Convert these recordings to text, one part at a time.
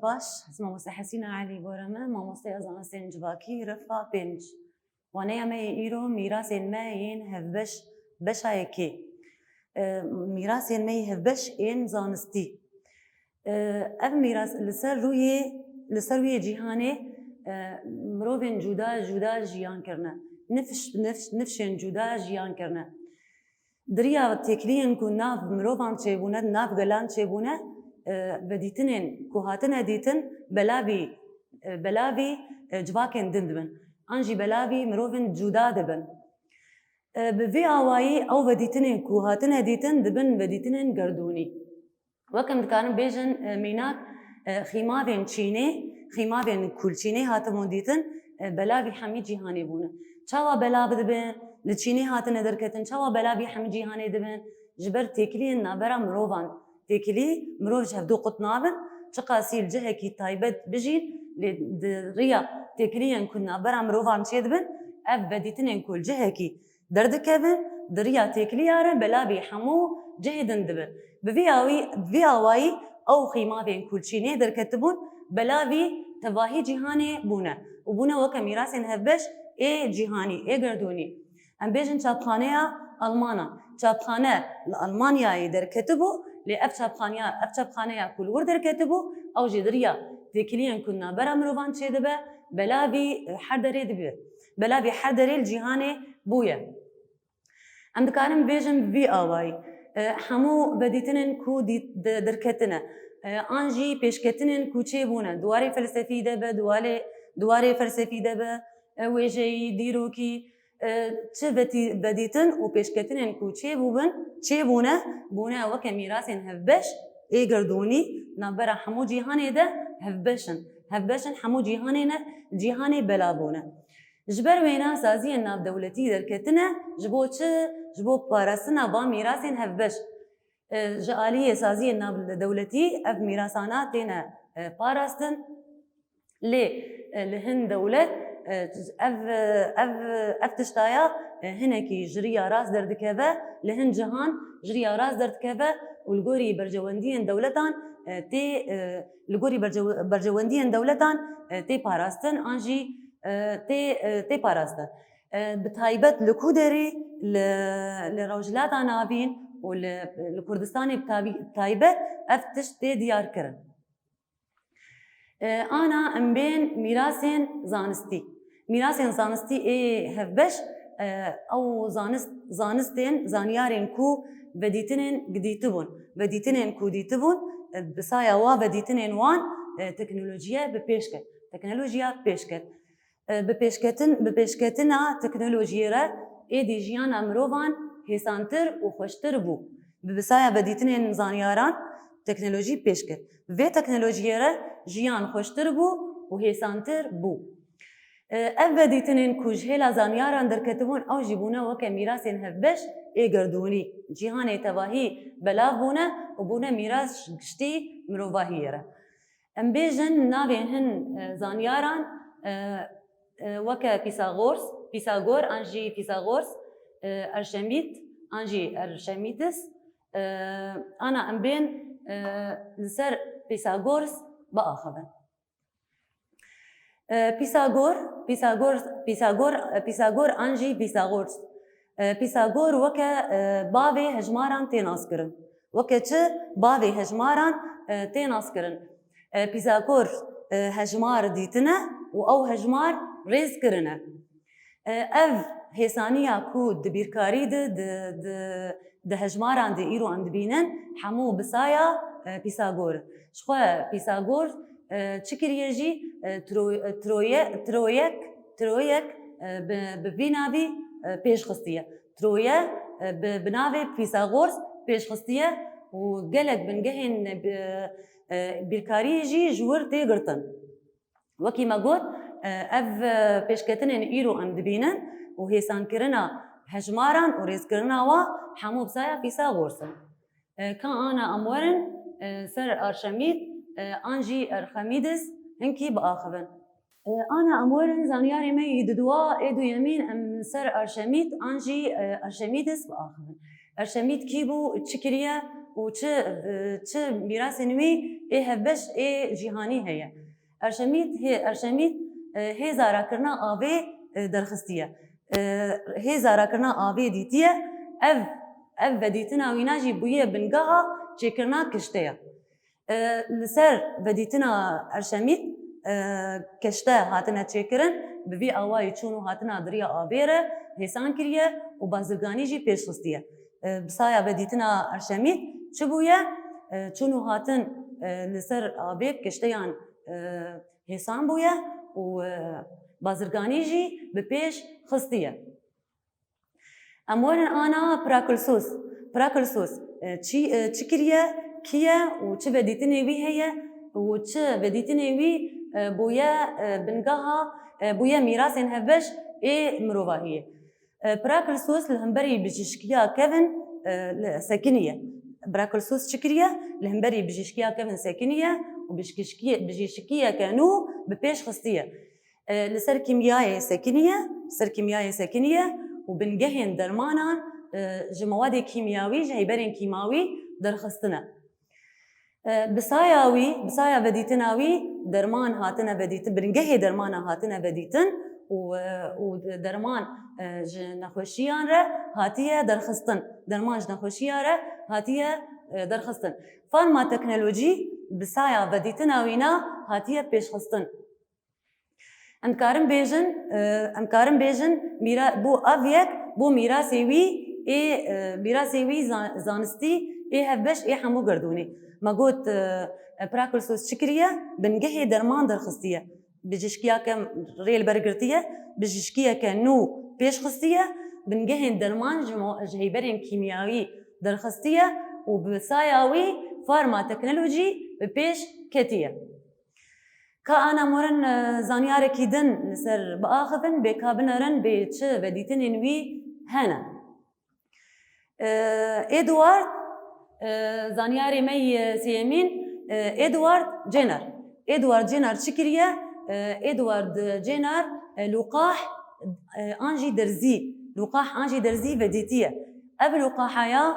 باش مامۆستا حەسینە عەلی گۆرەمە مامۆستای زانستên civakî rifa pênc waneya me yê îro mîrasên me yên hevbeş beşayekê mîrasên me yê hevbeş yên zanistî ev mîras li ser rûyê cîhanê mirovên cuda cuda jiyan kirine nifşên cuda jiyan kirine diriya têkiliyên ku nav mirovan çêbûne nav gelan çêbûne vedîtinên ku hatine dîtin belavî civakên din dibin an jî belavî mirovên cuda dibin bi vê awayî ew vedîtinên ku hatine dîtin dibin vedîtinên gerdûnî wekim dikarin bêjin mînak xîmavên çînê xîmavên kulçînê hatibûn dîtin belavî hemî cîhanê bûne çawa belav dibin li çînê hatine derketin çawa belavî hemî cîhanê dibin ji ber têkiliyên navbera mirovan têkilî mirov ji hevdû qut nabin çi qasî li cihekî taybet bijîn lê di rêya têkiliyên ku navbera mirovan çê dibin ev vedîtinên ku li cihekî derdikevin di rêya têkiliya re belavî hemû cihê din dibin bi vê awayî ew xîmavên kulçînê derketibûn belavî tevahî cîhanê bûne û bûne weke mîrasên hevbeş ê cîhanî ê gerdûnî em bêjin çapxaneya Almana çapxane li Almanyayê derketibû lê ev çapxaneya ku li wir derketibû ew jî di rêya têkiliyên ku navbera mirovan çê dibe belavî her derê dibe belavî her derê li cîhanê bûye em dikarin bêjin vî awayî hemû vedîtinên ku derketine an jî pêşketinên ku çêbûne duwarê felsefî de be duwarê felsefî de be wêjeyî dîrokî çi vedîtin û pêşketinên ku çêbûne bûne weke mîrasên hevbeş ê gerdûnî navbera hemû cîhanê de hevbeşin hemû cîhanê belav bûne ji ber wêna saziyên navdewletî derketine ji bo çi ji bo parastina van mîrasên hevbeş ji aliyê saziyên navdewletî ev mîrasana têne parastin lê li hin dewlet ev tiştaya hinekî ji rêya rast derdikeve li hin cihan ji rêya rast derdikeve û li gorî bercewendiyên dewletan tê parastin an jî tê parastin bi taybet li ku derê li rewşilata navîn û li Kurdistanê bi taybet ev tişt tê diyar kirin ana em bên mîrasên zanistî mîrasên zanistî ê hevbeş ew zanistên zanyarên ku vedîtinên dîtibûn vedîtinên ku dîtibûn bi saya wa vedîtinên wan teknolojiya bi pêşket bi pêşketina teknolojiyê re êdî jiyana mirovan hêsantir û xweştir bû bi saya vedîtinên zanyaran teknolojî pêşket vê teknolojiyê re jiyan xweştir bû û hêsantir bû ev vedîtinên ku ji hêla zanyaran derketibûn ew jî bûne weke mîrasên hevbeş ê gerdûnî cîhanê tevahî belav bûne û bûne mîras giştî mirovahiyê re em bêjin navên hin zanyaran weke Pisagor an jî Pisagors Arşemîd an jî Arşemîdis ana em bên li ser Pisagors biaxivin Pisagor an jî Pisagors Pisagor weke bavê hejmaran tê naskirin weke çi bavê hejmaran tê naskirin Pisagor hejmar dîtine û ew hejmar rêz kirine ev hêsaniya ku di bîrkarî di hejmaran de îro em dibînin hemû bi saya Pisagor ji xwe Pisagor çi kiriye jî Troyek bi vî navî pêşxistiye Troye bi navê Pisagors pêşxistiye û gelek bingehên bîrkariyê jî ji wir tê girtin wekî me got ev pêşketinên îro em dibînin û hêsankirina hejmaran û rêzkirina wa hemû bi saya Pisagorsin ka ana em werin ser Arşemîd an jî Arxemîdis hinkî biaxivin ana em werin zanyarê me yê di duwa ê duyemîn em ser Arşemîd an jî Arşemîdis biaxivin Arşemîd kî bû çi kiriye وش ميراث نوي هبش جهاني هي ارشميت هي زارا كرنا آبی درخستیه هی زارا کرنا آبی دیتیه اف ودیتنا ویناجی بویه بنگاها چکرنا کشتیه لسر ودیتنا ارشمید کشته هاتنا چکرن بوی آوایی چونو هاتنا دریا آبیره هیسان کریه و بازرگانی جی پیش خستیه بسایا ودیتنا ارشمید چه بویه چونو هاتن لسر آبی کشتیان هیسان بویه و بازرگانی جی به پیش خستیه. امورن آنا پراکلسوس چی کریه کیه و چه بدیتنی وی هیه و چه بدیتنی وی بویا بنگاها بویا میراثن هبش مروواهیه. پراکلسوس لهمبری بجشکیا کevin سکنیه. پراکلسوس چی کریه لهمبری بجشکیا کevin سکنیه و بجشکیا کنو به پیش خستیه. لسر كيميائي ساكنية وبنجهن درمانا جمواد كيميائي جهيبرين كيماوي درخستنا بسايا بديتناوي درمان هاتنا بديتن بنجهي درمانا هاتنا بديتن ودرمان نخوشيان را هاتيه درخستن درمان نخوشيان را هاتيه درخستن فارما تكنولوجي بسايا بديتناوينا هاتيه پیش خستن امکارم بیجن بو آویک بو میراثی وی زانستی هفبش همو گردونی ما قلت پراکلسوس چکریه بنجهی درمان درخستیه بجشکیا کم ریل برگرتیه بجشکیا کنو پیش خستیه بنجهی درمان جهیبرین کیمیایی درخستیه و بسایاوی فارما تکنولوژی پیش کتیه كأنا مرن زانيارة كيدن نسر بآخفن بكابنرن بيتش بديتن إنوي هنا إدوارد زانيارة مي سيمين إدوارد جينر شكرية إدوارد جينر لقاح أنجي درزي بديتية أب لقاحايا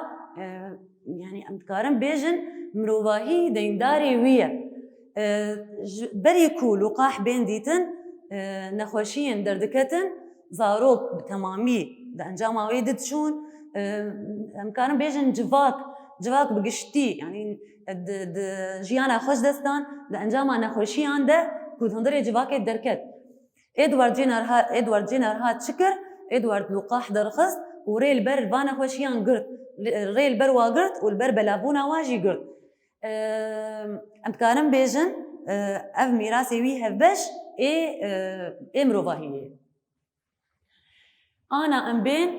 يعني أمتكارن بيجن مروباهي دينداري ويا بريكو لقاح بين ديتن نخوشين دردكتن زاروك بتمامي دا انجام ويدت شون امكان بيجن جواك بقشتي يعني جيانا خوش دستان دا انجام نخوشيان دا كود هندري جواك دركت ادوارد جينر هات شكر ادوارد لقاح درخص وريل بر بانا خوشيان قرد ريل بر واقرد والبر بلابونا واجي قرد امكانم بيجن اف ميراثي وي هبش مروفاهيه انا ام بين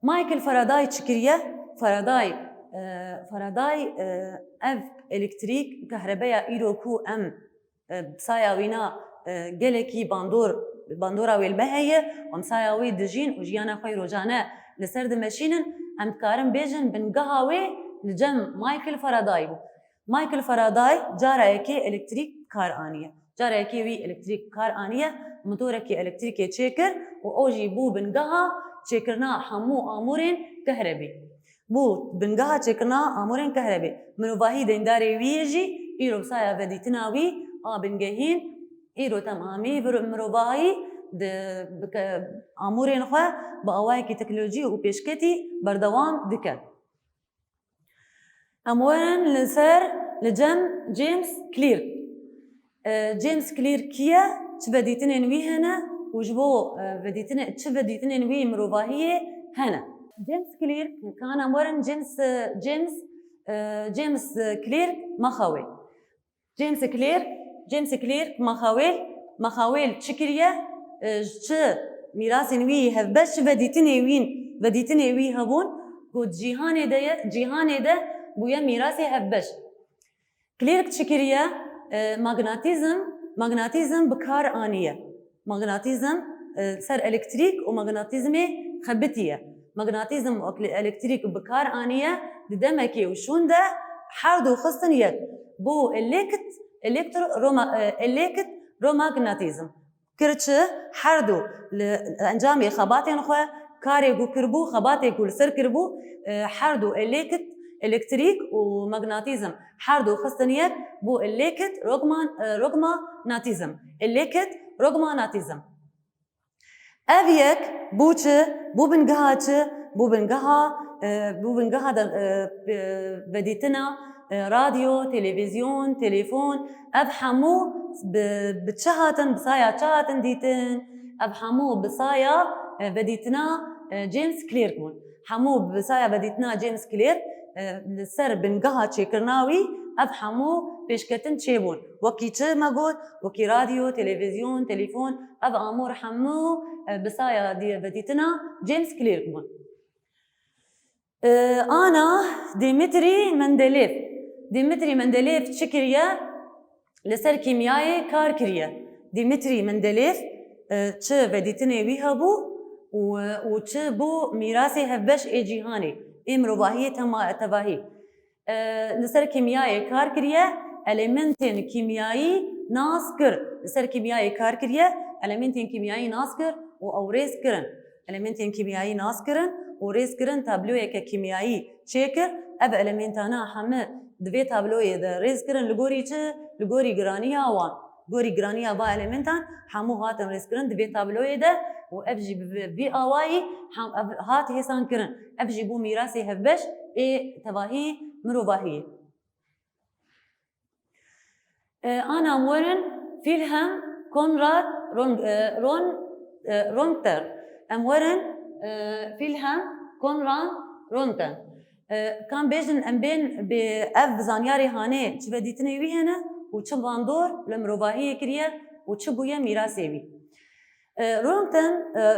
مايكل فاراداي تشكريه فاراداي اف الكتريك كهرباء ايروكو ام بسايا وينا جلكي باندورا ويلبهيه ومسايا دجين وجيانا خوي روجانا لسرد ماشينن امكارم بيجن بنقهاوي لجم مايكل فاراداي جاريكي الكتريك كار آنية جاريكي وي الكتريك كار آنية موتوركي الكتريكي تشيكر واوجي بو بنقها تشيكرنا حمو امورين كهربي بو بنقها تشيكرنا امورين كهربي منو باهي دينداري ويجي ايرو بسايا فديتناوي بنقهين ايرو تمامي مرو باهي امورين خو باوايكي تكنولوجي وبيشكتي بردوام دكا امورن لسر لجم جيمس كلير كيا تبديتن انوي هنا وجبو بديتن تبديتن انوي مروباهيه هنا جيمس كلير كان امورن جيمس كلير مخاوي جيمس كلير مخاويل تشكريه ش ميراث انوي هبش بديتن انوي هبون قد جيهان ده بويا ميراثي هبش كليرك تشكريه مغناطيزم بكار آنية مغناطيزم سر الكتريك ومغناطيزمي خبتيه مغناطيزم الكتريك بكار آنية دمكي وشون ده حردو خصن يد بو الكترومغناطيزم كرتش حردو انجامي خباتين خو کارێک و کردبوو خەباتێک و لەسەر کردبوو هەردوو ئەلێکتریک و مەگناتیزم هەردوو خستن یەک بۆ ئەلێکت ڕۆگماناتیزم ئەلێکت ڕۆگماناتیزم ئەڤ یەک بوو چ بوو بنگەها چ بوو بنگەها بەدیتنە رادیۆ تەلەڤیزیۆن تەلەفۆن ئەڤ هەموو بچە هاتن بسایە چە هاتن دیتن ئەڤ هەموو بسایە بەدیتنە جیمس کلێرک بوون هەموو بسایە بەدیتنە جیمس کلێر لەسەر بنگەها چێکردناوی ئەڤ هەموو پێشکەتن چێ بوون وەکی چ مەگوت وەکی رادیۆ تەلەڤیزیۆن تەلەفۆن ئەڤ ئامۆر هەموو بسایە بەدیتنە جیمس کلێرک بوون ئانا دیمتری مندلێف چ کریە لەسەر کیمیایê کار kiriye دیمتری مندلێف چ بەدیتنê wî hebû û çi bû mîrasê hevbeş ê cîhanê ê mirovahiyê tevahî لەسەر کیمیایê کار kiriye elementên kîmyayî nas kir لەسەر کیمیایê کار kiriye elementên kîmyayî nas kir û ew rêz kirin elementên kîmyayî nas kirin û rêz kirin tabloyeke kîmyayî çêkir ev elementana hemû di vê tabloyê de rêz kirin li gorî çi li gorî giraniya wan gorî giraniya va elementan hemû hatin rêz kirin di vê tabloyê de û ev jî vê awayî hat hêsan kirin ev jî bû mîrasê hevbeş ê tevahî mirovahiyê ana werin Wilhelm Konrad Röntgen em werin Wilhelm Konrad Röntgen kan bêjin em bên bê ev zanyarê hanê çi vedîtinê wî hene û çi bandor li mirovahiyê kiriye û çi bûye mîrasê wî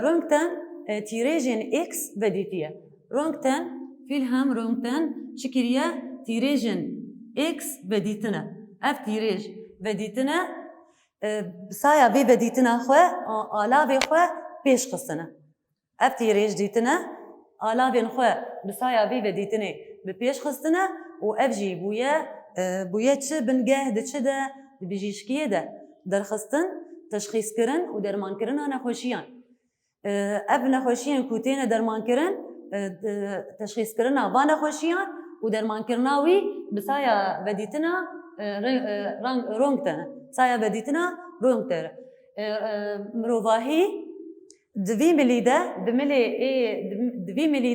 Röntgen tîrêjên X vedîtiye Wilhelm Röntgen çi kiriye tîrêjên X vedîtine ev tîrêj vedîtine saya vê vedîtina xwe alavê xwe pêş xistine ev tîrêj dîtine alavên xwe bi saya vê vedîtinê bi pêş xistine û ev jî bûye çi bingeh di çi de di bijîşkiyê de derxistin teşxîskirin û dermankirina nexweşiyan ev nexweşiyên ku têne dermankirin teşxîskirina va nexweşiyan û dermankirina wî bi saya vedîtina Röntgen saya vedîtina Röntgen mirovahî di vî milî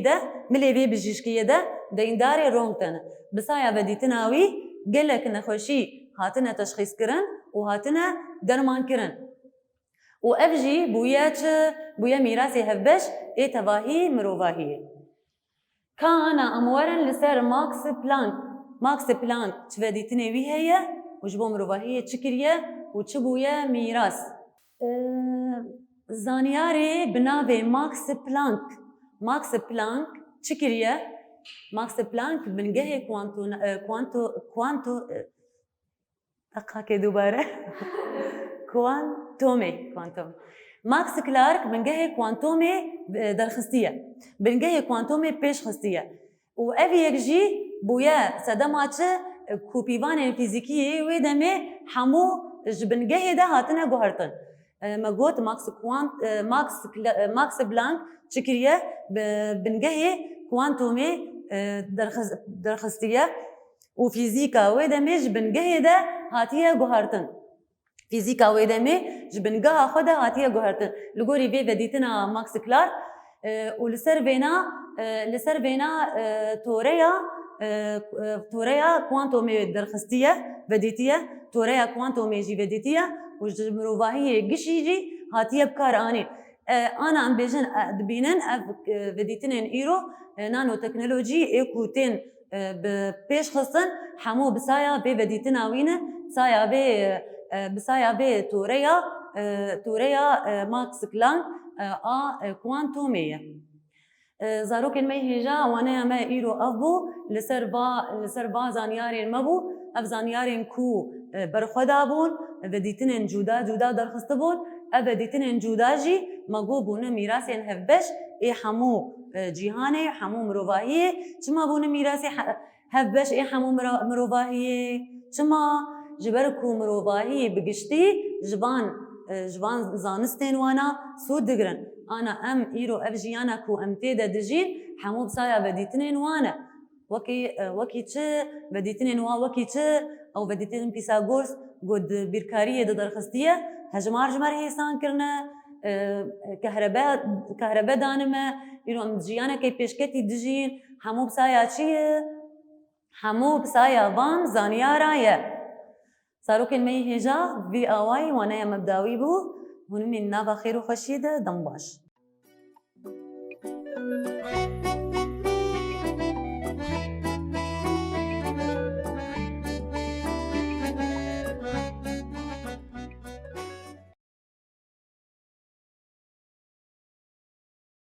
de milê vê bijîşkiyê de deyindarê Röntgen bi saya vedîtina wî gelek nexweşî hatine teşxîskirin û hatine dermankirin û ev jî bûye mîrasê hevbeş ê tevahî mirovahiyê ka ana em werin li ser Max Planck çi vedîtinê wî heye û ji bo mirovahiyê çi kiriye û çi bûye mîras zanyarê bi navê Max Planck çi kiriye Max Planck bingehê kuantomê Max Planck bingehê kuantomê derxistiye bingehê kuantomê pêş xistiye û ev yek jî bûye sedema çi ku pîvanên fîzîkiyê wê demê hemû ji bingehê de hatine guhertin me got Max Planck çi kiriye bi bingehê kuantomê derxistiye û fîzîka wê demê ji bingehê de hatiye guhertin fîzîka wê demê ji bingeha xwe de hatiye guhertin li gorî vê vedîtina Max Planck û li ser vêna toreya kuantomê derxistiye vedîtiye toreya kuantomê jî vedîtiye û ji mirovahiyê gişî jî hatiye bikar anî ana em bêjin dibînin ev vedîtinên îro nanoteknolojî ê ku tên bi pêş xistin hemû bi saya vê vedîtina wî ne bi saya vê toreya Max Planck a kuantomê ye zarokên me hêja waneya me îro ev bû li ser va zanyarên me bû ev zanyarên ku berxweda bûn vedîtinên cuda derxistibûn ev vedîtinên cuda jî me got bûne mîrasên hevbeş ê hemû cîhanê hemû mirovahiyê çima bûne mîrasê hevbeş ê hemû mirovahiyê çima ji ber ku mirovahiyê bi giştî ji van zanistên wana sûd digirin أنا أم إيرو أفجيانا كو أم تيدا دجين حمو بسايا بديتنين وانا وكي تشي بديتنين وكي تشي أو بديتنين بيساغورس قد بيركارية درخستية هجمار جمار هيسان كرنا كهرباء دانما إيرو أم دجيانا كي بيشكتي دجين حمو بسايا چيه حمو بسايا بان زانيارا يه صاروك المي هجا في آواي وانا مبداوي بو هون من نافا خير وخشيدة دنباش